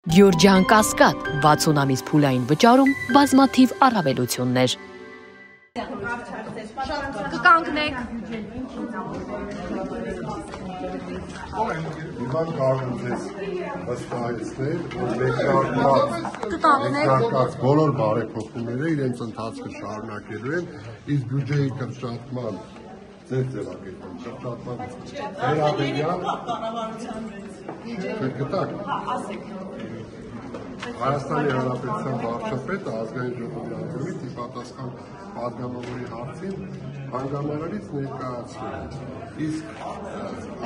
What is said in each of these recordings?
Գյորջյան Կասկադ 60 ամիս փուլային վճարում բազմաթիվ առավելություններ։ Կկանգնեք։ Իվան կարող ես վստահեցնել, որ մեկնարկած բոլոր բարեփոխումները իրենց ընթացքը շարունակելու են, իսկ բյուջեի կրճատման ձեր ձևակերպում կրճատման վերաբերյալ գտակ Հայաստանի Հանրապետության վարչապետը ազգային ժողովի անդամից ի պատասխան պատգամավորի հարցին հանգամանալից ներկայացրել է։ Իսկ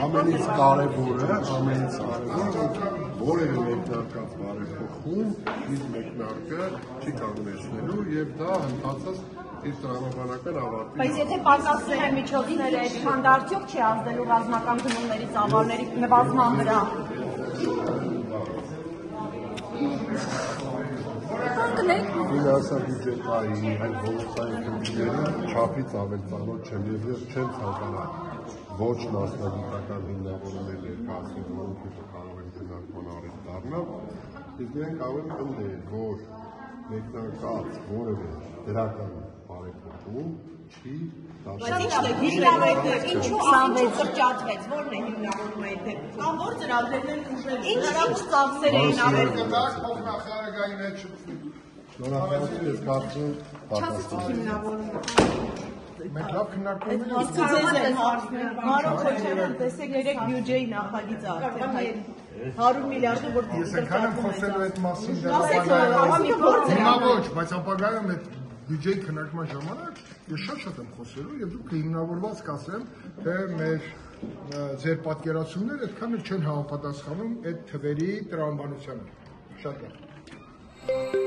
ամենից կարևորը, որևէ մեկնարկած բարեփոխում իր մեկնարկը չի կանգնեցնելու եւ դա ընդհանրապես իր տրամաբանական ավարտի։ Բայց եթե պակասները միջոցները այդքան դարձյալ չի ազդելու ռազմական գնումների ծավալների նվազման վրա։ Ֆինանսա-բյուջետային այլ ոլորտային խնդիրների չափից ավել ծանոթ չեմ եւ չեմ ցանկանա ոչ մասնագիտական հիմնավորումներ ներկայացնել, որոնք հետո կարող են քննարկման առիթ դառնալ, իսկ մենք կարող ենք ընդդել, որ մեկնարկած որևէ դրական բարեփոխում չի Ինչու կրճատվեց, որն է հիմնավորումը այդ դեպքում։ Կամ որ ծրագրերն են ուժել, հնարավոր ծախսեր էին ավել։ Նախարարագային հետ շնորհակալություն ես կարծում պատասխանում։ Մենք լավ քննարկում ենք։ Իսկ ձեզ են հարցնել, Մարո Քոչարյան, տեսեք երեք բյուջեի նախագիծը արդեն 100 միլիարդը որ Ես անգամ խոսելու այդ մասին Հիմա ոչ, բայց ապագայում այդ բյուջեի քննարկման ժամանակ ես շատ եմ խոսելու եւ դուք հիմնավորված կասեմ, թե մեր ձեր պատկերացումները այդքան չեն համապատասխանում այդ թվերի տրամաբանությանը։ Շատ լավ։